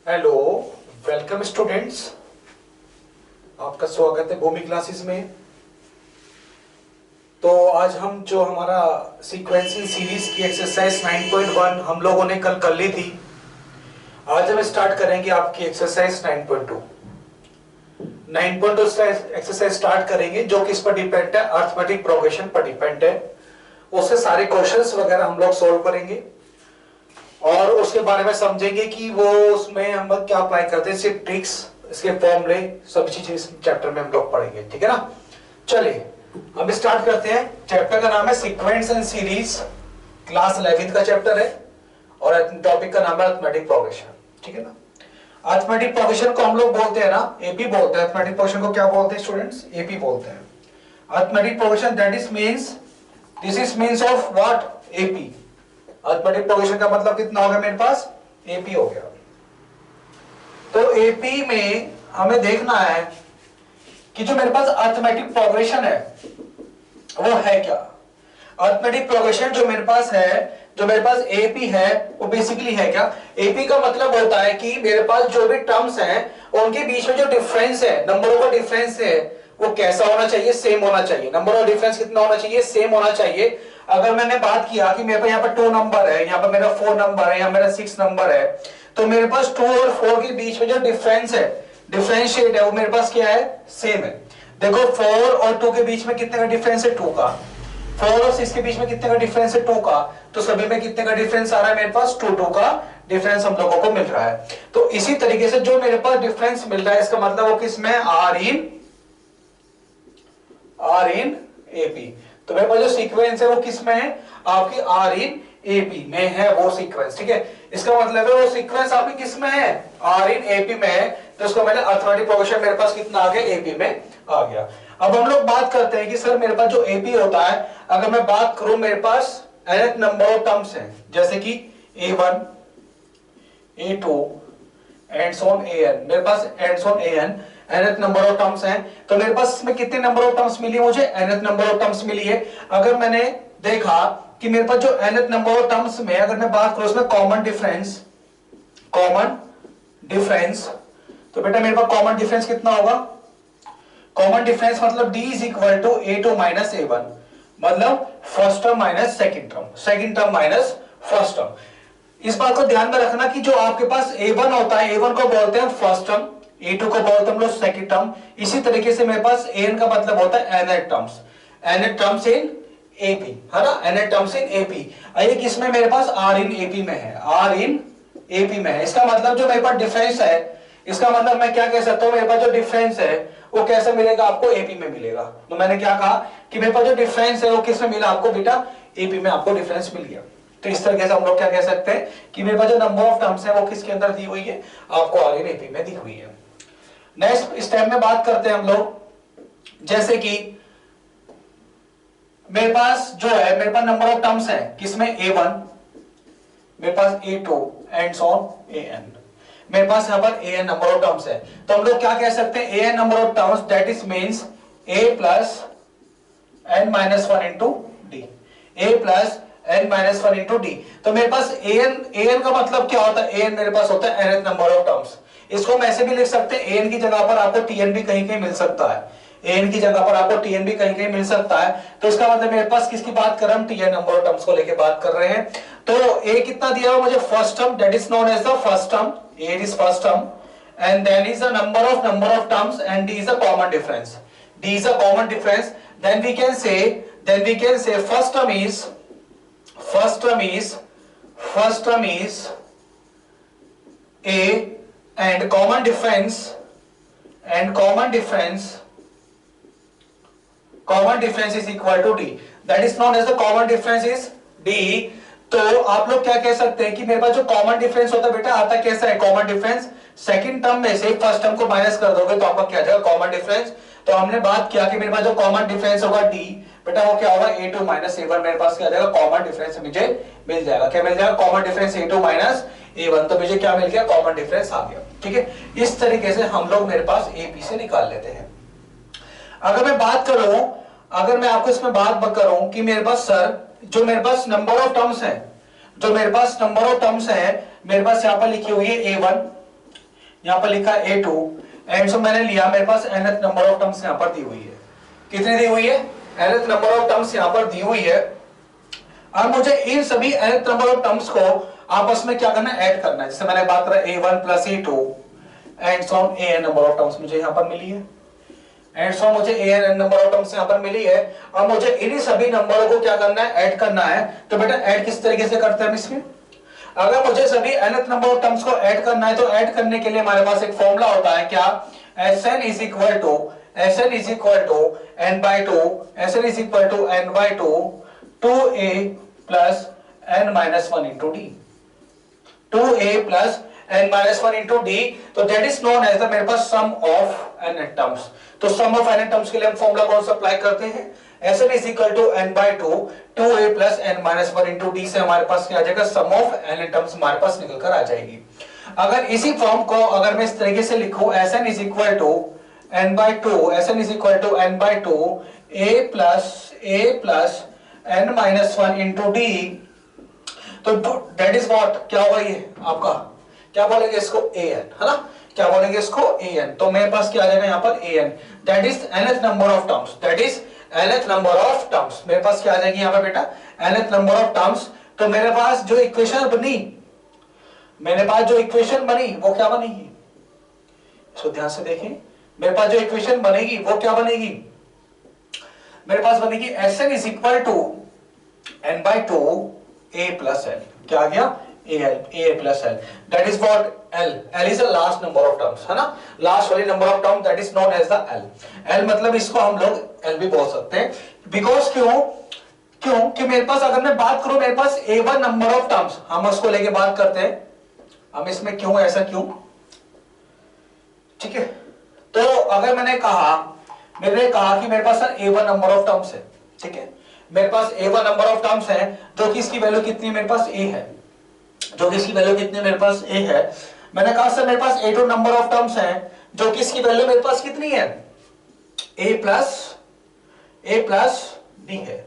Hello, welcome students. आपका स्वागत है भूमि क्लासेस में। तो आज हम जो हमारा सीक्वेंसिंग सीरीज की एक्सरसाइज 9.1 हम लोगों ने कल कर ली थी, आज हम स्टार्ट करेंगे आपकी एक्सरसाइज 9.2। 9.2 एक्सरसाइज स्टार्ट करेंगे जो कि इस पर डिपेंड है, अर्थमेटिक प्रोग्रेशन पर डिपेंड है। उससे सारे क्वेश्चंस वगैरह हम लोग सोल्व करेंगे और उसके बारे में समझेंगे कि वो उसमें हम लोग क्या अप्लाई करते हैं, इसके ट्रिक्स, इसके फॉर्मूले, सभी चीजें इस चैप्टर में हम लोग पढ़ेंगे। ठीक है ना। चलिए हम स्टार्ट करते हैं। चैप्टर का नाम है sequence and series, class 11th का चैप्टर है और टॉपिक का नाम है अर्थमेटिक प्रोग्रेशन। ठीक है ना। अर्थमेटिक प्रोग्रेशन को हम लोग बोलते हैं ना, एपी बोलते हैं। अर्थमेटिक प्रोग्रेशन को क्या बोलते हैं स्टूडेंट्स? एपी बोलते हैं। Arithmetic progression that is means, this is means of what? AP. Arithmetic progression का मतलब कितना हो गया मेरे पास? एपी हो गया। तो एपी में हमें देखना है कि जो मेरे पास अर्थमेटिक प्रोग्रेशन है वो है क्या। अर्थमेटिक प्रोग्रेशन जो मेरे पास है, जो मेरे पास एपी है, वो बेसिकली है क्या? एपी का मतलब होता है कि मेरे पास जो भी टर्म्स हैं उनके बीच में जो डिफरेंस है, नंबरों का डिफरेंस है, वो कैसा होना चाहिए? सेम होना चाहिए। नंबर ऑफ डिफरेंस कितना होना चाहिए? सेम होना चाहिए। अगर मैंने बात किया कि मेरे पास यहाँ पर 2 नंबर है, यहाँ पर मेरा 4 नंबर है, यहाँ मेरा 6 नंबर है, तो मेरे पास 2 और 4 के बीच में जो डिफरेंस है, डिफरेंशिएट है, वो मेरे पास क्या है? सेम है। देखो 4 और 2 के बीच में कितने का डिफरेंस है? 2 का। 4 और 6 के बीच में कितने का डिफरेंस है? 2 का। तो सभी में कितने का डिफरेंस आ रहा है मेरे पास? 2 का डिफरेंस हम लोगों को मिल रहा है। तो इसी तरीके से जो मेरे पास डिफरेंस मिल रहा है, इसका मतलब वो किसमें? Are in AP. तो मेरे पास जो सीक्वेंस है वो किसमें है? आपकी आर इन एपी में है वो सीक्वेंस। ठीक है। इसका मतलब है वो सीक्वेंस आपकी किसमें है? आर इन एपी में है। तो इसको मैंने अर्थमेटिक प्रोग्रेशन मेरे पास कितना आ गया? एपी में आ गया। अब हम लोग बात करते हैं कि सर मेरे पास जो एपी होता है, अगर मैं बात करूं मेरे पास nth नंबर ऑफ टर्म्स हैं, जैसे कि A1, A2 and so on AN, मेरे पास and so on AN nth number of terms हैं, तो मेरे पास इसमें कितने नंबर ऑफ टर्म्स मिली? मुझे nth नंबर ऑफ टर्म्स मिली है। अगर मैंने देखा कि मेरे पास जो nth नंबर ऑफ टर्म्स में अगर मैं बात करूं उसमें कॉमन डिफरेंस, तो बेटा मेरे पास कॉमन डिफरेंस कितना होगा? कॉमन डिफरेंस मतलब D is equal to A2 minus A1, मतलब first term minus second term minus first term. इस बात को ध्यान में रखना कि जो आपके पास A1 होता है, A1 को बोलते हैं फर्स्ट टर्म, A2 को बोलते हैं हम लोग सेकंड टर्म। इसी तरीके से मेरे पास AN का मतलब होता है nth टर्म्स इन AP, है ना? nth terms in AP। ये किसमें मेरे पास? R इन AP में है, R इन AP में है। इसका मतलब जो मेरे पास डिफरेंस है, इसका मतलब मैं क्या कह सकता हूं, मेरे पास जो डिफरेंस है वो कैसे मिलेगा? आपको एपी में मिलेगा। तो मैंने क्या कहा कि मेरे पास जो डिफरेंस है वो किस में मिला आपको? बेटा एपी में आपको डिफरेंस मिल गया। तो इस तरीके से हम लोग क्या कह सकते हैं कि मेरे पास जो नंबर ऑफ टर्म्स है वो किसके अंदर दी हुई है? आपको आर इन एपी में दी हुई है। नेक्स्ट स्टेप में बात करते हैं हम लोग, जैसे कि मेरे पास जो है, मेरे पास नंबर ऑफ टर्म्स है किसमें? A1, मेरे पास A2 and so on AN। मेरे पास यहां पर AN नंबर ऑफ टर्म्स है, तो हम लोग क्या कह सकते हैं? AN number of terms that is means A plus n minus 1 into D, A plus n minus 1 into d. तो मेरे पास AN का मतलब क्या होता है? AN मेरे पास होता है nth नंबर ऑफ टर्म्स। इसको हम ऐसे भी लिख सकते हैं, AN की जगह पर आपको TN भी कहीं कहीं मिल सकता है, AN की जगह पर आपको TN भी कहीं कहीं मिल सकता है। तो इसका मतलब मेरे पास किसकी बात कर रहे हैं? हम TN नंबर ऑफ टर्म्स को लेके बात कर रहे हैं। तो A कितना दिया हुआ मुझे? First term, that is known as the first term, A is first term, and then is the number of terms, and D is a common difference. D is a common difference. Then we can say first term is A, and common difference is equal to D. That is known as the common difference is D. तो आप लोग क्या कह सकते हैं कि मेरे पास जो कॉमन डिफरेंस होता है बेटा, आता कैसा है? कॉमन डिफरेंस सेकंड टर्म में से फर्स्ट टर्म को माइनस कर दोगे तो आपका क्या आ जाएगा? Common difference. तो हमने बात किया कि मेरे पास जो कॉमन डिफरेंस होगा D, बेटा वो क्या होगा? A2 minus A1। मेरे पास क्या आ जाएगा? कॉमन डिफरेंस मुझे मिल जाएगा। क्या मिल जाएगा? Common difference A2 minus A1। तो मुझे क्या मिल गया? कॉमन डिफरेंस आ गया। ठीक है। इस तरीके से हम लोग मेरे पास AP से निकाल लेते हैं। अगर मैं बात करूं, अगर मैं आपको इसमें बात करूं कि मेरे पास सर जो मेरे पास नंबर ऑफ टर्म्स है, मेरे पास यहां पर लिखी हुई है A1, यहाँ पर लिखा है A2 एंड सो मैंने लिया, मेरे पास nth नंबर ऑफ टर्म्स यहाँ पर दी हुई है। कितनी दी हुई है? nth नंबर ऑफ टर्म्स यहाँ पर दी हुई है। अब मुझे इन सभी nth नंबर ऑफ टर्म्स को आपस में क्या करना है? ऐड करना है। जैसे मैंने बात करा A1 plus A2 and so on an number of terms मुझे यहाँ पर मिली है, एंड सो मुझे an नंबर ऑफ टर्म्स यहाँ पर मिली है। अब मुझे इन्हीं सभी नंबरों को क्या करना है? ऐड करना है। तो बेटा ऐड किस तरीके से करते हैं हम इसमें? अगर मुझे सभी nth नंबर ऑफ टर्म्स को ऐड करना है तो ऐड करने के लिए हमारे पास एक फॉर्मूला होता है, क्या? Sn is equal to n by 2, Sn is equal to n by 2 2a plus n minus 1 into d, 2a plus n minus 1 into d. तो that is known as the मेरे पास सम ऑफ nth टर्म्स। तो sum of nth terms के लिए हम formula कौन सा apply करते हैं? Sn is equal to n by 2 2a plus n minus 1 into d से हमारे पास क्या आ जाएगा? सम ऑफ nth टर्म्स हमारे पास निकल कर आ जाएगी। अगर इसी फॉर्म को अगर मैं इस तरीके से लिखूं, Sn is equal to n by 2, Sn is equal to n by 2 a plus n minus 1 into d, तो दैट इज व्हाट, क्या होगा ये आपका? क्या बोलेंगे इसको? an, है ना? क्या बोलेंगे इसको? an। तो मेरे पास क्या आ जाएगा यहाँ पर? an, that is nth number of terms, that is nth number of terms. मेरे पास क्या आ जाएगी यहाँ पर बेटा? nth number of terms. तो मेरे पास जो इक्वेशन बनी, मेरे पास जो इक्वेशन बनी वो क्या बनेगी? इसको ध्यान से देखें। मेरे पास जो इक्वेशन बनेगी वो क्या बनेगी? मेरे पास बनेगी Sn is equal to n by 2 a plus l। क्या आ गया? a plus l, that is what? l is the last number of terms, है ना? लास्ट वाली number of term, that is known as the l मतलब इसको हम लोग l भी बोल सकते हैं। बिकॉज क्यों कि मेरे पास अगर मैं बात करूं, मेरे पास a1 नंबर ऑफ टर्म्स, हम उसको लेके बात करते हैं। हम इसमें क्यों, ऐसा क्यों? ठीक है, तो अगर मैंने कहा कि मेरे पास sir a1 number of terms है, ठीक है, मेरे पास a1 नंबर ऑफ टर्म्स है, जो कि इसकी वैल्यू कितनी मेरे पास a है, जो कि इसकी वैल्यू कितनी मेरे पास a है। मैंने कहा सर मेरे पास a2 नंबर ऑफ टर्म्स है, जो कि इसकी वैल्यू मेरे पास कितनी है? a प्लस d है।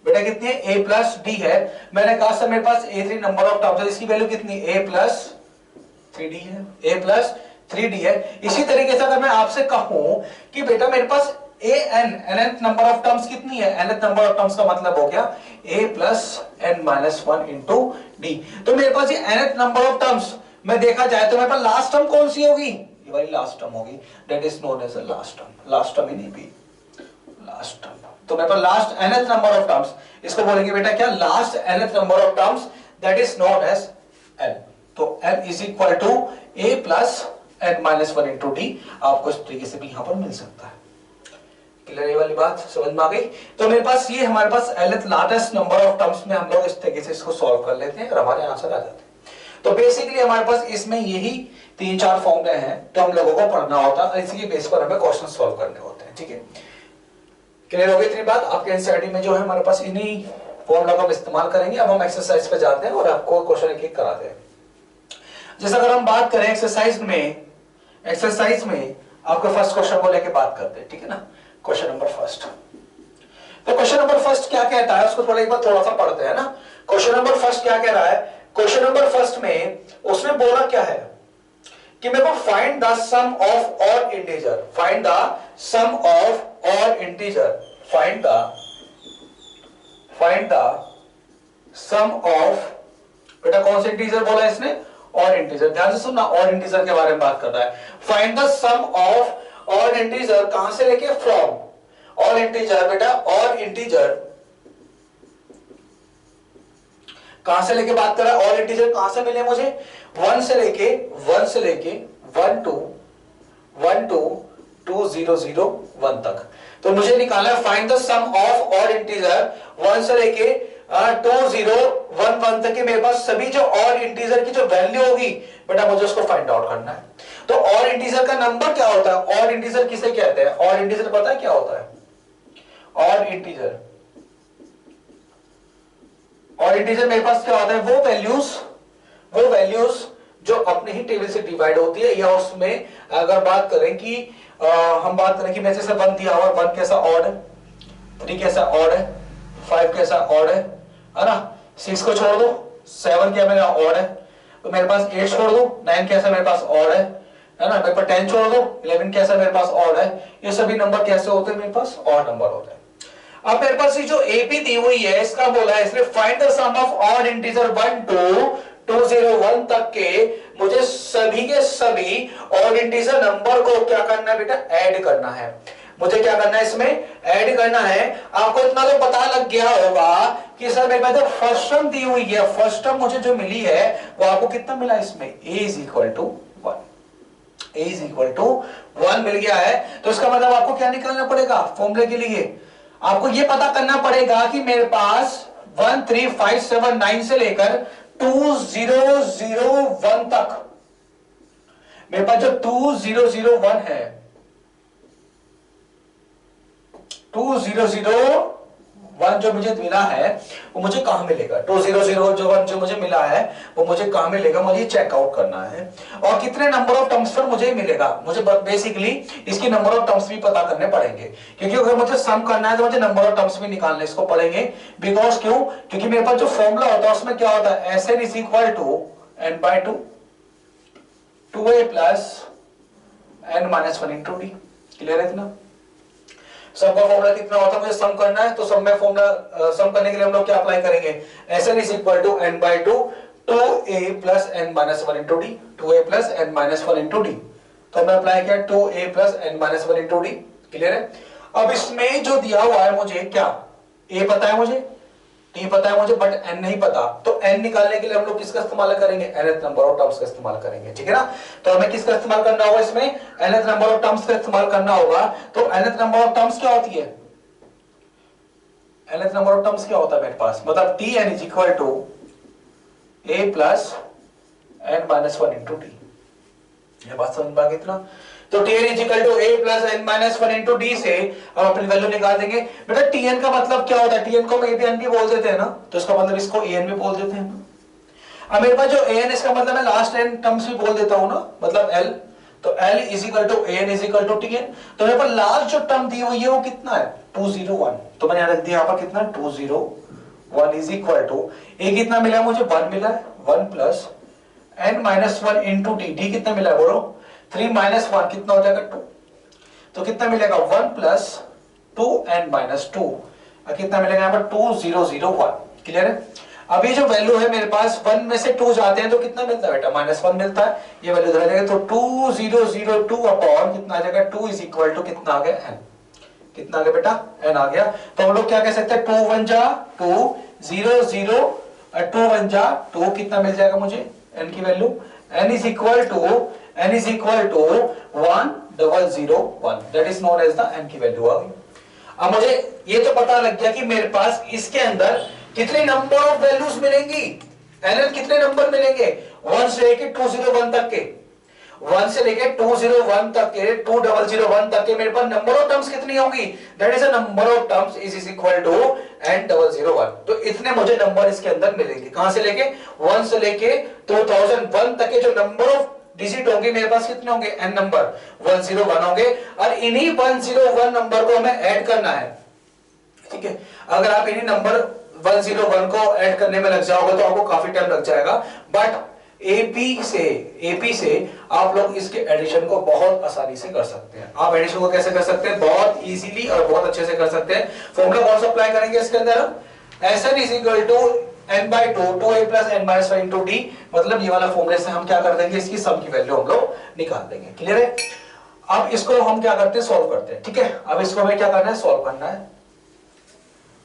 बेटा कितनी है? a प्लस d है। मैंने कहा सर मेरे पास a3 नंबर ऑफ टर्म्स है, इसकी वैल्यू कितनी? a प्लस 3d है, a प्लस 3d है। इसी तरीके से अगर मैं आपसे कहूं कि बेटा मेरे पास nth नंबर ऑफ टर्म्स कितनी है? nth नंबर ऑफ टर्म्स का मतलब हो गया a plus n minus 1 into d. तो मेरे पास ये nth नंबर ऑफ टर्म्स में देखा जाए तो मेरे पास लास्ट टर्म कौन सी होगी? ये वाली लास्ट टर्म होगी, that is known as a last term in ईबी, लास्ट टर्म। तो मेरे पास last nth number of terms, इसको बोलेंगे बेटा क्या? Last nth number of terms, that is known as l। तो l is equal to a plus n minus 1 into d. आपको इस तरीके से भी यहां पर मिल सकता है। क्लियर, ये वाली बात समझ में आ गई? तो मेरे पास ये हमारे पास nth largest number of terms में हम लोग इस तरीके से इसको सॉल्व कर लेते हैं और हमारे आंसर आ जाते हैं। तो बेसिकली हमारे पास इसमें यही 3-4 फॉर्मूले हैं तो हम लोगों को पढ़ना होता है और इसी के बेस पर हमें क्वेश्चन सॉल्व करने होते हैं। ठीक है, क्लियर हो गई इतनी बात? आपके एनसीईआरटी में जो है हमारे पास इन्हीं फॉर्मूला का हम इस्तेमाल करेंगे। अब हम एक्सरसाइज पे जाते हैं और आपको क्वेश्चन एक एक कराते हैं। जैसे अगर हम बात करें एक्सरसाइज में आपको फर्स्ट क्वेश्चन को लेके बात करते हैं, ठीक है ना? Question number first. तो क्वेश्चन नंबर फर्स्ट क्या कहता है उसको थोड़ा सा पढ़ते हैं ना। क्वेश्चन नंबर फर्स्ट क्या कह रहा है? क्वेश्चन नंबर फर्स्ट में उसने बोला क्या है कि मेरे को find the sum of all integer, find the sum of all integer, find the sum of, बेटा कौन से इंटीजर बोला इसने? All integer. ध्यान से सुनना, ऑल इंटीजर के बारे में बात कर रहा है। Find the sum of all integer, कहां से लेके? From all integer. बेटा ऑल इंटीजर कहां से लेके बात कर रहा है? ऑल इंटीजर कहां से मिले मुझे? 1 से लेके 1 to 2001 तक। तो मुझे निकालना है find the sum of all integer 1 से लेके 2011 तक के मेरे पास सभी जो ऑल इंटीजर की जो वैल्यू होगी बेटा मुझे उसको फाइंड आउट करना है। तो ऑल इंटीजर का नंबर क्या होता है? ऑल इंटीजर किसे कहते हैं? ऑल इंटीजर पता है क्या होता है? ऑल इंटीजर मेरे पास क्या होता है? वो वैल्यूज जो अपने ही टेबल से डिवाइड होती है, या उसमें अगर बात करें कि हम बात करें कि मैं जैसे 1 दिया हुआ, 1 कैसा ऑड है, 3 कैसा ऑड है, 5 कैसा ऑड है ना? 6 को छोड़ दो, 7 क्या मेरा ऑड है, तो मेरे पास 8 छोड़ दो, 9 कैसा मेरे पास ऑड है है ना, मेरे पास 10 छोड़ दो, 11 कैसा मेरे पास ऑड है, ये सभी नंबर कैसे होते हैं मेरे पास ऑड नंबर होते हैं। अब मेरे पास ये जो एपी दी हुई है इसका बोला है इसलिए find the sum of odd integer 1 to 201 तक के मुझे सभी के सभी ऑड इंटीजर नंबर को क्या करना है बेटा, ऐड करना है। मुझे क्या करना है इसमें ऐड करना है। आपको इतना तो पता लग गया होगा कि सर मेरे पास फर्स्ट टर्म दी हुई है, फर्स्ट टर्म मुझे जो मिली है वो आपको कितना मिला इसमें, a is equal to 1, a is equal to 1 मिल गया है। तो इसका मतलब आपको क्या निकालना पड़ेगा फॉर्मूले के लिए, आपको ये पता करना पड़ेगा कि मेरे पास 1 3 5 7 9 से लेकर 2001 तक मेरे पास जो 2001 है 2001 जो मुझे मिला है वो मुझे कहां मिलेगा, 2001 जो मुझे मिला है वो मुझे कहां मिलेगा, मुझे चेकआउट करना है। और कितने नंबर ऑफ टर्म्स पर मुझे मिलेगा, मुझे बेसिकली इसकी नंबर ऑफ टर्म्स भी पता करने पड़ेंगे, क्योंकि अगर मुझे सम करना है तो मुझे नंबर ऑफ टर्म्स भी निकालने इसको पड़ेंगे। बिकॉज क्यों, क्योंकि मेरे पास जो फॉर्मूला होता है उसमें क्या होता है, Sn is equal to n/2 2a plus n-1 into d. Clear है इतना? सम का फॉर्मूला कितना होता है, मुझे सम करना है तो सम में फॉर्मूला सम करने के लिए हम लोग क्या अप्लाई करेंगे, Sn is equal to n/2 2a plus n-1 into d, 2a plus n-1 into d. तो हमने अप्लाई किया 2a plus n-1 into d. Clear है? अब इसमें जो दिया हुआ है मुझे क्या, a पता है मुझे, t पता है मुझे, बट n नहीं पता। तो n निकालने के लिए हम लोग किसका इस्तेमाल करेंगे, nth नंबर ऑफ टर्म्स का इस्तेमाल करेंगे। ठीक है ना? तो हमें किसका इस्तेमाल करना होगा इसमें, nth नंबर ऑफ टर्म्स का इस्तेमाल करना होगा। तो nth नंबर ऑफ टर्म्स क्या होती है, nth नंबर ऑफ टर्म्स क्या होता है मेरे पास, मतलब tn is equal to a plus n-1 into d. ये बात समझ पा गए इतना? तो tn is equal to a plus n-1 into d से हम अपनी वैल्यू निकाल देंगे। बेटा tn का मतलब क्या होता है, tn को हम a भी n भी बोल देते हैं ना, तो इसका मतलब इसको an भी बोल देते हैं ना। अब मेरे पास जो an इसका मतलब मैं लास्ट n टर्म्स भी बोल देता हूं ना, मतलब l, तो l is equal to an is equal to tn। तो मेरे पास लास्ट जो टर्म दी हुई है वो कितना है, 201। तो मैंने यहां रख दिया यहाँ पर कितना, 201 इज इक्वल टू a कितना मिला मुझे, 1 मिला है, 1 plus n-1 into D, D कितना मिला है बोलो, 3 माइनस 1 कितना हो जाएगा 2। तो कितना मिलेगा 1 प्लस 2n-2, कितना मिलेगा यहाँ पर 2001। क्लियर है? अब ये जो वैल्यू है मेरे पास 1 में से 2 जाते हैं तो कितना मिलता है बेटा, -1 मिलता है। ये वैल्यू इधर आ जाएगा तो 2002 अपॉन कितना आ जाएगा, 2 इज इक्वल टू कितना आ गया n, कितना आ गया बेटा, n आ गया। तो हम लोग क्या कह सकते हैं, 2 1 जा 2 0 0 2 1 जा 2, कितना मिल जाएगा मुझे n की value, n is equal to 1001, that is known as the n की वैल्यू आ गई। अब मुझे ये तो पता लग गया कि मेरे पास इसके अंदर कितने नंबर ऑफ वैल्यूज मिलेंगी, nth कितने नंबर मिलेंगे, 1 से लेके 201 तक के, 1 से लेके 201 तक के 2001 तक के मेरे पास नंबर ऑफ टर्म्स कितनी होंगी, that is a number of terms is equal to n001। तो इतने मुझे नंबर इसके अंदर मिलेंगे, कहां से लेके 1 से लेके 2001 तक के जो नंबर ऑफ डिजिट होंगे मेरे पास कितने होंगे, n नंबर 101 होंगे। और इन्हीं 101 नंबर को हमें ऐड करना है। ठीक है? अगर आप इन्हीं नंबर 101 को ऐड करने में लग जाओगे तो आपको काफी टाइम लग जाएगा, बट एपी से आप लोग इसके एडिशन को बहुत आसानी से कर सकते हैं। आप एडिशन को कैसे कर सकते हैं, बहुत इजीली और बहुत अच्छे से कर सकते हैं। फॉर्मूला कौन सा अप्लाई करेंगे इसके अंदर हम, Sn is equal to n/2 2a plus n-1 into d, मतलब ये वाला फॉर्मूले से हम क्या कर देंगे, इसकी सम की वैल्यू हम लोग निकाल देंगे। क्लियर है? अब इसको हम क्या करते हैं, सॉल्व करते हैं। ठीक है? अब इसको हमें क्या करना है, सॉल्व करना है।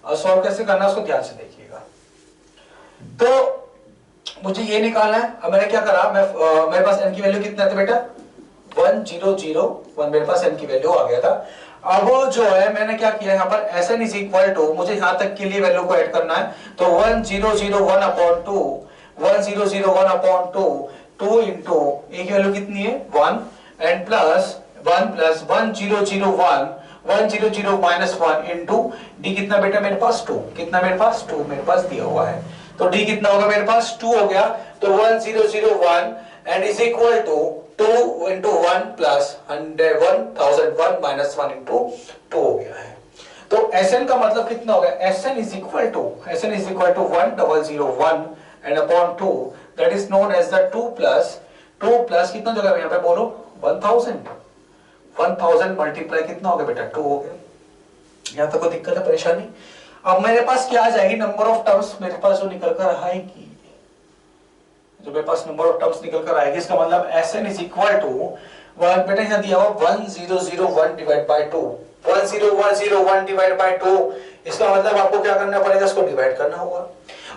और सॉल्व कैसे करना है उसको ध्यान से देखिएगा। तो मुझे ये निकालना है। अब मैंने क्या करा, मेरे पास n की वैल्यू कितना था बेटा, 1001 मेरे पास n की वैल्यू आ गया था। अब जो है मैंने क्या किया यहाँ पर, Sn इज इक्वल टू, मुझे यहां तक के लिए वैल्यू को ऐड करना है, तो 1001 अपॉन 2 1001 अपॉन 2 इंटू ए की वैल्यू कितनी है 1 and plus 1001 minus 1 into D कितना बेटा मेरे पास 2, कितना मेरे पास 2 मेरे पास दिया हुआ है। तो डी कितना होगा मेरे पास 2 हो गया। तो 1001 and is equal to 2 into 1 plus 1001 minus 1 into 2 हो गया है। तो Sn का मतलब कितना हो गया, Sn is equal to 1001 and upon 2 that is known as the 2 plus कितना जगह यहाँ पे बोलो 1000 मल्टीप्लाई कितना हो गया बेटा 2 हो गया। यहां तक कोई दिक्कत है परेशानी? अब मेरे पास क्या आ जाएगी नंबर ऑफ टर्म्स मेरे पास जो निकल कर आएगी, जो मेरे पास नंबर ऑफ टर्म्स निकल कर आएगी, इसका मतलब Sn इज इक्वल टू बेटा यहां दिया हुआ 1001 डिवाइड बाय 2, 10101 डिवाइड बाय 2। इसका मतलब आपको क्या करना पड़ेगा, इसको डिवाइड करना होगा,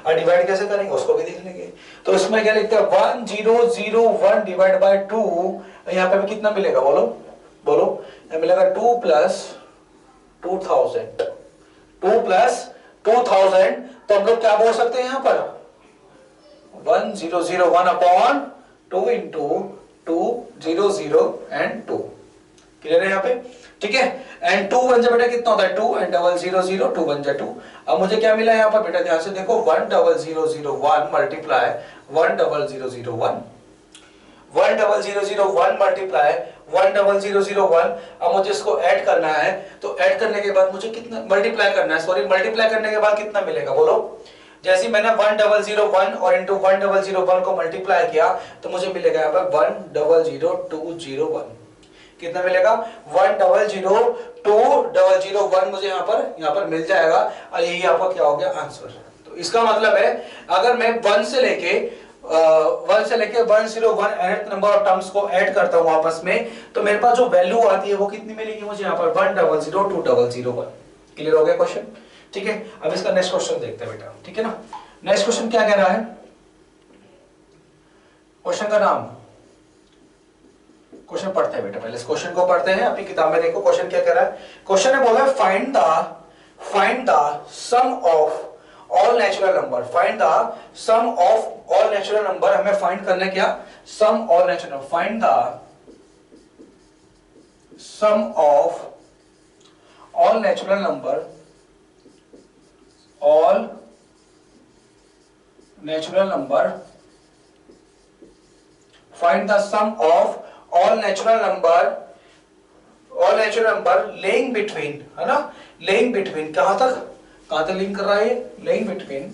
और डिवाइड कैसे करेंगे उसको भी देख लेंगे। तो इसमें क्या लिखते हैं 1001 डिवाइड बाय 2, यहाँ पे भी कितना मिलेगा बोलो बोलो, मिलेगा 2 प्लस 2000, 2 प्लस 2000। तो हम लोग क्या बोल सकते हैं यहाँ पर 1001 अपॉन 2 इंटू 200 एंड 2। क्लियर है यहाँ पे? ठीक है। एंड 2 बन जाए बेटा कितना होता है 2 एंड 000, 2 बन जाए 2। अब मुझे क्या मिला यहाँ पर बेटा ध्यान से देखो 10001 मल्टीप्लाई 10001, 10001 मल्टीप्लाई 10001। अब मुझे इसको ऐड करना है, तो ऐड करने के बाद मुझे कितना मल्टीप्लाई करना है, सॉरी मल्टीप्लाई करने के बाद कितना मिलेगा बोलो। जैसे मैंने 1001 और इंटू 1001 को मल्टीप्लाई किया तो मुझे मिलेगा यहाँ पर 100201। कितना मिलेगा 100201 मुझे यहाँ पर मिल जाएगा, और यही आपका क्या हो गया आंसर। तो इसका मतलब है अगर मैं 1 से लेके 101 nth नंबर ऑफ टर्म्स को ऐड करता हूं आपस में, तो मेरे पास जो वैल्यू आती है वो कितनी मिलेगी मुझे यहाँ पर 100201। क्लियर हो गया क्वेश्चन? ठीक है। अब इसका नेक्स्ट क्वेश्चन देखते हैं बेटा, ठीक है ना। नेक्स्ट क्वेश्चन क्या कह रहा है, क्वेश्चन का नाम, क्वेश्चन पढ़ते हैं बेटा, पहले इस क्वेश्चन को पढ़ते हैं, अपनी किताब में देखो क्वेश्चन क्या कह रहा है। क्वेश्चन है बोला find the sum of all natural number, find the sum of all natural number. हमें फाइंड करना है क्या, sum all natural, find the sum of all natural number, all natural number, find the sum of all natural number laying between, है ना, laying between कहां तक link कर रहा है, laying between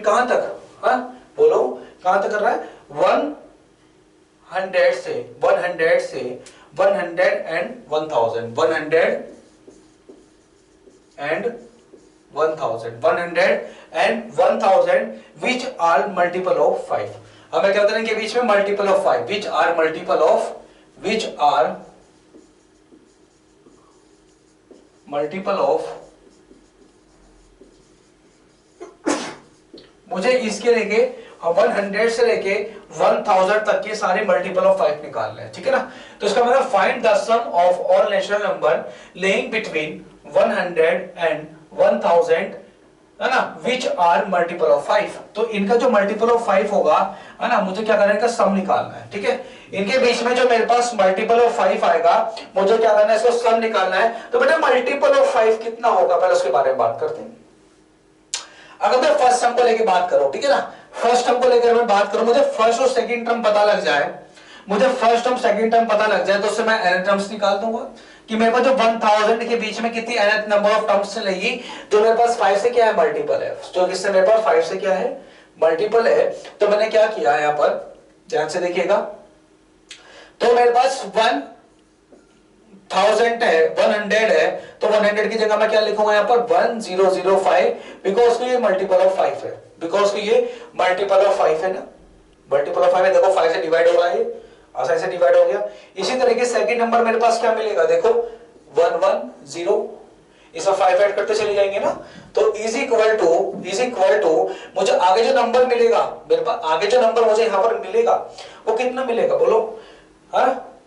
कहां तक, हाँ बोलो कहां तक कर रहा है 100 से 100 and 1000, 100 and 1000 which are multiple of 5। हमें क्या करेंगे बीच में multiple of 5, which are multiple of मुझे इसके लेके 100 से लेके 1000 तक के सारे मल्टीपल ऑफ 5 निकालने हैं, ठीक है ना। तो इसका मतलब find the sum of all natural number laying between 100 and 1000, है ना, विच आर मल्टीपल ऑफ 5। तो इनका जो मल्टीपल ऑफ 5 होगा, है ना, मुझे क्या करना है, इनका सम निकालना है, ठीक है। इनके बीच में जो मेरे पास मल्टीपल ऑफ 5 आएगा, मुझे क्या करना है, इसको सम निकालना है। तो बेटा मल्टीपल ऑफ 5 कितना होगा, पहले उसके बारे में बात करते हैं। अगर मैं फर्स्ट टर्म को लेके बात करूं, ठीक है ना, फर्स्ट टर्म को लेकर मैं बात करूं, मुझे फर्स्ट और सेकंड टर्म पता लग जाए, मुझे फर्स्ट टर्म सेकंड टर्म पता लग जाए, तो उससे मैं nth टर्म्स निकाल दूंगा कि मेरे पास जो 1000 के बीच में कितनी nth नंबर ऑफ टर्म्स से लेगी, जो मेरे पास 5 से क्या है मल्टीपल है, जो किससे मेरे पास 5 से क्या है मल्टीपल है। तो मैंने क्या किया यहाँ पर, ध्यान से देखिएगा, तो मेरे पास 1000 है, 100 है, तो 100 की जगह मैं क्या लिखूंगा यहाँ पर 1005, बिकॉज ये मल्टीपल ऑफ 5 है, बिकॉज ये मल्टीपल ऑफ 5 है ना, मल्टीपल ऑफ 5 है। देखो 5 से डिवाइड हो रहा है, आसानी से डिवाइड हो गया। इसी तरीके सेकंड नंबर मेरे पास क्या मिलेगा, देखो 110, इसमें 5 ऐड करते चले जाएंगे ना, तो इज इक्वल टू मुझे आगे जो नंबर मिलेगा, मेरे पास आगे जो नंबर मुझे यहाँ पर मिलेगा वो कितना मिलेगा बोलो, हाँ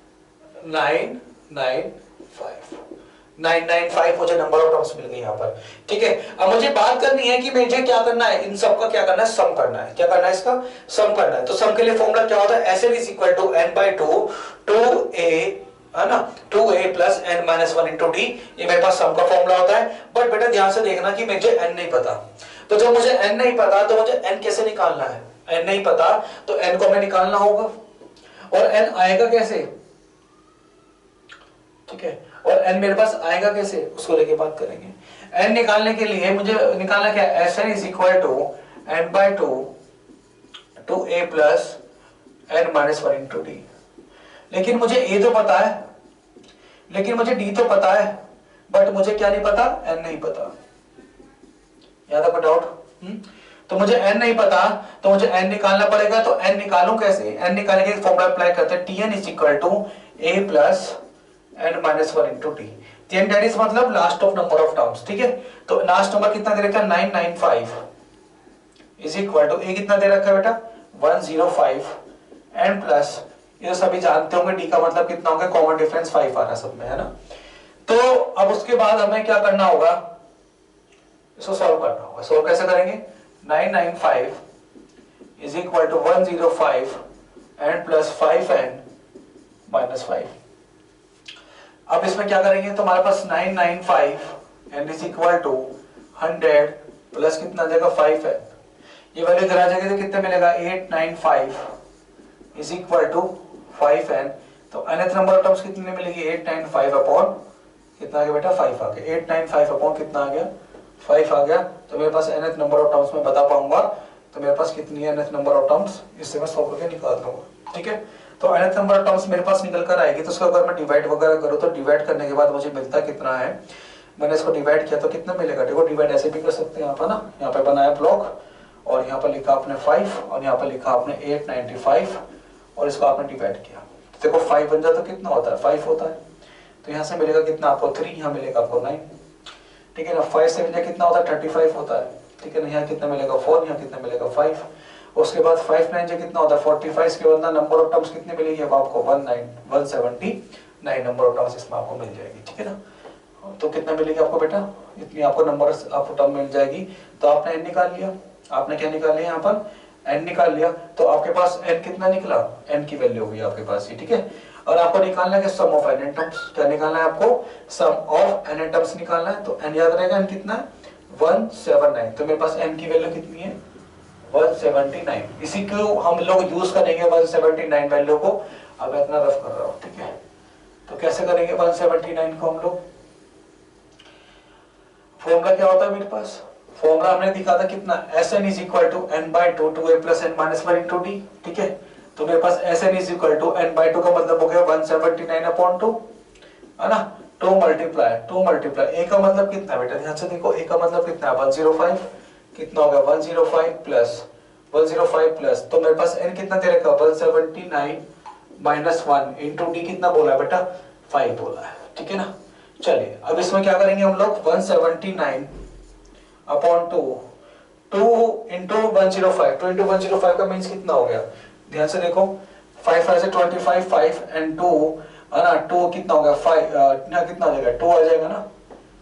995 मुझे नंबर ऑफ टर्म्स मिल गई यहाँ पर, ठीक है। अब मुझे बात करनी है कि मुझे क्या करना है, इन सब का क्या करना है, सम करना है। क्या करना है, इसका सम करना है। तो सम के लिए फॉर्मूला क्या होता है, Sn is equal to n/2 2a, है ना, 2a plus n minus 1 into d, ये मेरे पास सम का फॉर्मूला होता है। बट बेटा ध्यान से देखना कि मुझे n नहीं पता, तो जब मुझे n नहीं पता तो मुझे n कैसे निकालना है, n नहीं पता तो n को हमें निकालना होगा, और n आएगा कैसे, ठीक है, और n मेरे पास आएगा कैसे, उसको लेके बात करेंगे। n निकालने के लिए मुझे निकालना क्या है, Sn is equal to n/2 two a plus n minus 1 into d. लेकिन मुझे a तो पता है, लेकिन मुझे d तो पता है, बट मुझे क्या नहीं पता, n नहीं पता। याद है डाउट? तो मुझे n नहीं पता, तो मुझे n निकालना पड़ेगा। तो n निकालूं कैसे? n निकालने के फॉर्मूला अप्लाई करते हैं, Tn is equal to a plus n minus 1 into t. Tn that is मतलब last of number of terms, ठीक है। तो लास्ट नंबर कितना दे रखा है, 995 इज इक्वल टू a कितना दे रखा है बेटा, 105 n प्लस, ये सभी जानते होंगे d का मतलब कितना होगा, कॉमन डिफरेंस 5 आ रहा सब में, है ना। तो अब उसके बाद हमें क्या करना होगा, इसको सॉल्व करना होगा। सॉल्व कैसे करेंगे, 995 is equal to 105 n plus 5n minus 5। अब इसमें क्या करेंगे, तो हमारे पास 995 n is equal to 100 plus कितना आ जाएगा 5n, ये वैल्यू इधर आ जाएगी तो कितने मिलेगा, 895 इज इक्वल टू 5n। तो nth नंबर ऑफ टर्म्स कितनी मिलेगी, 895 अपॉन कितना आ गया बेटा, 5 आ गया। 895 अपॉन कितना आ गया, 5 आ गया। तो मेरे पास nth नंबर ऑफ टर्म्स में बता पाऊंगा, तो मेरे पास कितनी है nth नंबर ऑफ टर्म्स, इससे मैं सॉल्व करके निकाल दूंगा, ठीक है। तो nth नंबर ऑफ टर्म्स मेरे पास निकल कर आएगी, तो उसको अगर मैं डिवाइड वगैरह करूँ तो डिवाइड करने के बाद मुझे मिलता कितना है, मैंने इसको डिवाइड किया तो कितना मिलेगा, देखो डिवाइड ऐसे भी कर सकते हैं यहाँ पर ना, यहाँ पे बनाया ब्लॉक और यहाँ पर लिखा आपने 5 और यहाँ पर लिखा आपने 895 और इसको आपने डिवाइड किया, देखो 5 बन जाता तो कितना होता है, 5 होता है। तो यहाँ से मिलेगा कितना आपको 3, यहाँ मिलेगा आपको 9, ठीक है ना। 5 से मिलेगा कितना होता है, 35 होता है, ठीक है ना। यहाँ कितना मिलेगा 4, यहाँ कितना मिलेगा 5। उसके बाद 5 9 से कितना होता है 45 के बाद नंबर ऑफ टर्म्स कितने मिलेगी, अब आपको 179 नंबर ऑफ टर्म्स इसमें आपको मिल जाएगी, ठीक है ना। तो कितना मिलेगी आपको बेटा, इतनी आपको नंबर आपको टर्म मिल जाएगी। तो आपने n निकाल लिया, आपने क्या निकाल लिया, यहाँ पर n निकाल लिया, तो आपके पास n कितना निकला, n की वैल्यू हुई आपके पास ये, ठीक है। और आपको निकालना है सम ऑफ n टर्म्स, क्या निकालना है आपको, सम ऑफ n टर्म्स निकालना है। तो n याद रहेगा, n कितना है 179, तो मेरे पास n की वैल्यू कितनी है 179। इसी को हम लोग यूज करेंगे 179 वैल्यू को। अब मैं इतना रफ कर रहा हूँ, ठीक है। तो कैसे करेंगे 179 को हम लोग, फॉर्मूला क्या होता है मेरे पास, फॉर्मूला हमने दिखा था कितना, Sn is equal to n/2 two a plus n minus 1 into d, ठीक है। तो मेरे पास Sn is equal to n/2 का मतलब हो गया 179 अपॉन 2, है ना। 2 मल्टीप्लाई a का मतलब कितना है बेटा, ध्यान से देखो, a का मतलब कितना है 105, कितना होगा 105 प्लस, तो मेरे पास n कितना दे रखा 179 माइनस 1 इंटू डी कितना बोला बेटा, 5 बोला है, ठीक है ना। चलिए अब इसमें क्या करेंगे हम लोग, 179 अपॉन 2 इंटू 105, 2 इंटू 105 का मीन्स कितना हो गया, ध्यान से देखो, 5 5 से 25, 5 एंड 2 है ना, 2 कितना हो गया 5, यहाँ कितना आ जाएगा 2 आ जाएगा ना,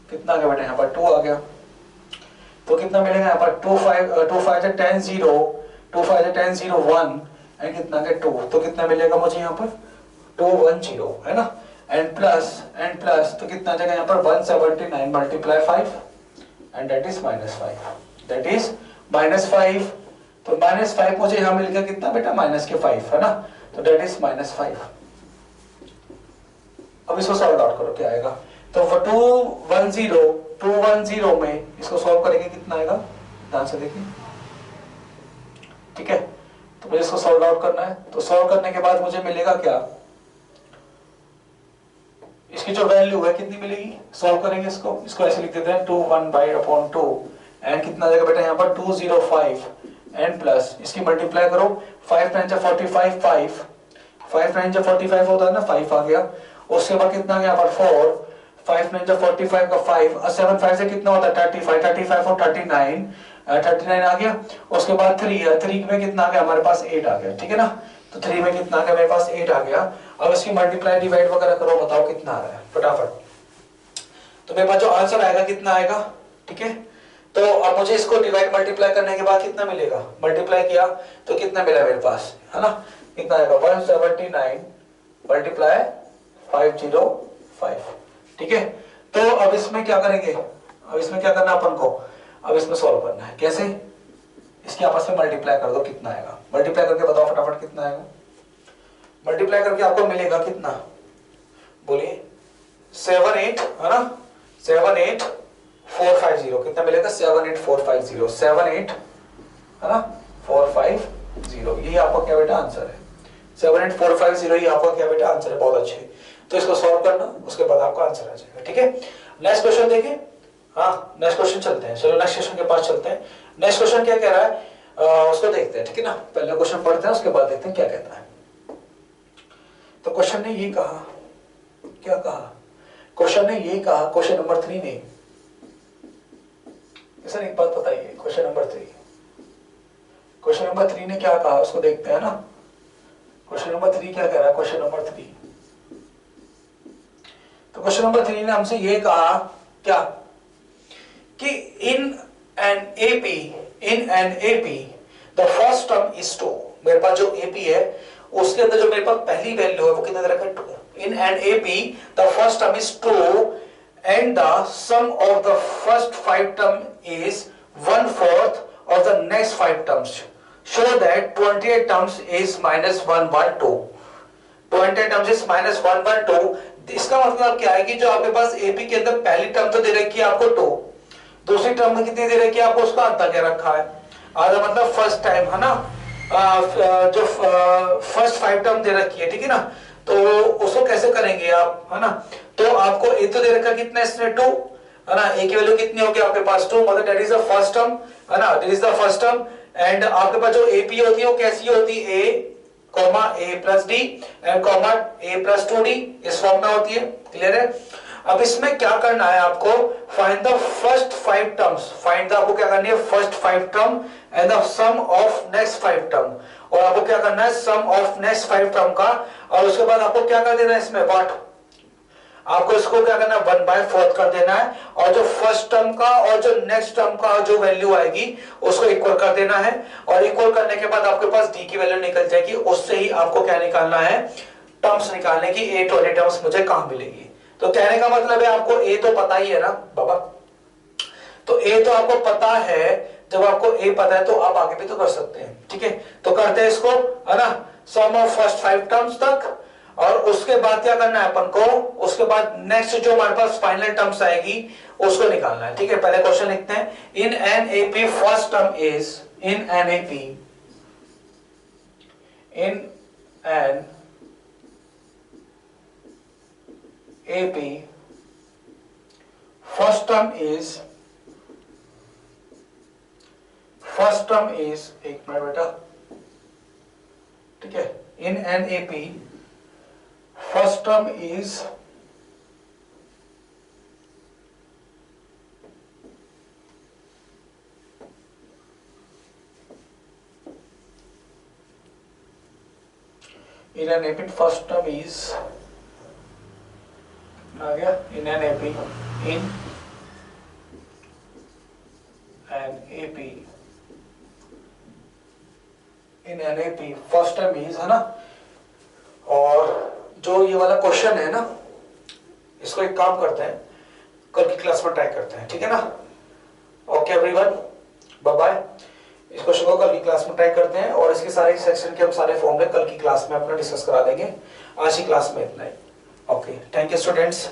कितना आ गया बेटा यहाँ पर 2 आ गया। तो कितना मिलेगा यहाँ पर 2 5 से 10 0, 2 5 से 10 0 1 एंड कितना आ गया 2, तो कितना मिलेगा मुझे यहाँ पर 210, है ना। एंड प्लस तो कितना आ जाएगा यहाँ पर 179 multiply 5 and that is -5, that is -5। तो -5 मुझे यहाँ मिल गया कितना बेटा, माइनस के 5, है ना। तो दैट इज -5। अब इसको सॉल्व आउट करो, क्या आएगा, तो 210 में इसको सॉल्व करेंगे कितना आएगा, ध्यान से देखिए, ठीक है। तो मुझे इसको सॉल्व आउट करना है, तो सॉल्व करने के बाद मुझे मिलेगा क्या, इसकी जो वैल्यू है कितनी मिलेगी, सॉल्व करेंगे इसको ऐसे लिख देते हैं 2 1/2 एंड कितना आ जाएगा बेटा यहाँ पर 205 एंड प्लस इसकी मल्टीप्लाई करो, 5 9 जा 45, 5 9 जा 45 होता है ना, 5 आ गया। उसके बाद कितना आ गया यहाँ पर 4, 5 9 जा 45 का 5 और 7 5 से कितना होता है 35 और 39 आ गया। उसके बाद 3 में कितना आ गया हमारे पास 8 आ गया, ठीक है ना। तो 3 में कितना आ गया मेरे पास 8 आ गया। अब इसकी मल्टीप्लाई डिवाइड वगैरह करो, बताओ कितना आ रहा है फटाफट। तो मेरे पास जो आंसर आएगा कितना आएगा, ठीक है। तो अब मुझे इसको डिवाइड मल्टीप्लाई करने के बाद कितना मिलेगा, मल्टीप्लाई किया तो कितना मिला मेरे पास, है ना, कितना आएगा 179 मल्टीप्लाई 505, ठीक है। तो अब इसमें क्या करेंगे, अब इसमें क्या करना अपन को, अब इसमें सॉल्व करना है, कैसे, इसके आपस में मल्टीप्लाई कर दो, कितना आएगा, मल्टीप्लाई करके बताओ फटाफट कितना आएगा। मल्टीप्लाई करके आपको मिलेगा कितना, बोलिए 7 8, है ना, 7 8 450 कितना मिलेगा 78450 78 है ना 450 यही आपका क्या बेटा आंसर है 78450 ही आपका क्या बेटा आंसर है। बहुत अच्छे तो इसको सॉल्व करना उसके बाद आपका आंसर आ जाएगा। ठीक है नेक्स्ट क्वेश्चन देखिए। हाँ नेक्स्ट क्वेश्चन चलते हैं चलो नेक्स्ट क्वेश्चन के पास चलते हैं। नेक्स्ट क्वेश्चन क्या कह रहा है उसको देखते हैं ठीक है ना। पहले क्वेश्चन पढ़ते हैं उसके बाद देखते हैं क्या कहता है। तो क्वेश्चन ने ये कहा क्या कहा क्वेश्चन ने ये कहा क्वेश्चन नंबर 3 ने सर एक बात बताइए क्वेश्चन नंबर 3 ने क्या कहा उसको देखते हैं ना। क्वेश्चन नंबर 3 क्या कह रहा है क्वेश्चन नंबर 3 तो क्वेश्चन नंबर 3 ने हमसे ये कहा क्या कि इन an AP the first term is 2। मेरे पास जो एपी है उसके अंदर जो मेरे पास पहली वैल्यू है वो कितना दे रखा है 2। इन an AP the first term is 2 and the sum of the first 5 term is 1/4 of the next 5 terms. Show that 28 terms is minus 112. 28 terms is minus 112. इसका मतलब क्या है कि जो आपके पास एपी के अंदर पहली टर्म तो दे रखी है आपको 2, दूसरी टर्म में कितनी दे रखी है आपको उसका आधा क्या रखा है आधा मतलब फर्स्ट टाइम है ना। जो फर्स्ट 5 टर्म दे रखी है ठीक है ना तो उसको कैसे करेंगे आप है ना। तो आपको ए तो दे रखा कितना इसने 2 है ना। ए की वैल्यू कितनी होगी आपके पास 2 मतलब that is the first term है ना that is the first term. And आपके पास जो एपी होती है वो कैसी होती है a comma a plus d and comma a plus 2d इस फॉर्म में होती है। क्लियर है। अब इसमें क्या करना है आपको find the first 5 terms find the आपको क्या करनी है first 5 term and the sum of next 5 term और आपको क्या करना है सम ऑफ नेक्स्ट 5 टर्म का और उसके बाद आपको क्या कर देना है इसमें व्हाट आपको इसको क्या करना है 1/4 कर देना है और जो फर्स्ट टर्म का और जो नेक्स्ट टर्म का जो वैल्यू आएगी उसको इक्वल कर देना है और इक्वल करने के बाद आपके पास डी की वैल्यू निकल जाएगी। उससे ही आपको क्या निकालना है टर्म्स निकालने की ए वाली टर्म्स मुझे कहां मिलेगी। तो कहने का मतलब है आपको ए तो पता ही है ना बाबा। तो ए तो आपको पता है जब आपको ए पता है तो आप आगे भी तो कर सकते हैं। ठीक है तो करते हैं इसको है ना सम ऑफ फर्स्ट 5 टर्म्स तक और उसके बाद क्या करना है अपन को उसके बाद नेक्स्ट जो हमारे पास फाइनल टर्म्स आएगी उसको निकालना है। ठीक है पहले क्वेश्चन लिखते हैं in an AP first term is in an AP first term is एक मिनट बेटा ठीक है in an AP first term is in an AP first term is आ गया in an AP in an AP first term is है ना। और जो ये वाला क्वेश्चन है ना इसको एक काम करते हैं कल की क्लास में ट्राई करते हैं। ठीक है ना। Okay everyone bye bye. इस क्वेश्चन को कल की क्लास में ट्राई करते हैं और इसके सारे सेक्शन के हम सारे फॉर्मूले कल की क्लास में अपना डिस्कस करा देंगे। आज की क्लास में इतना ही। Okay thank you students.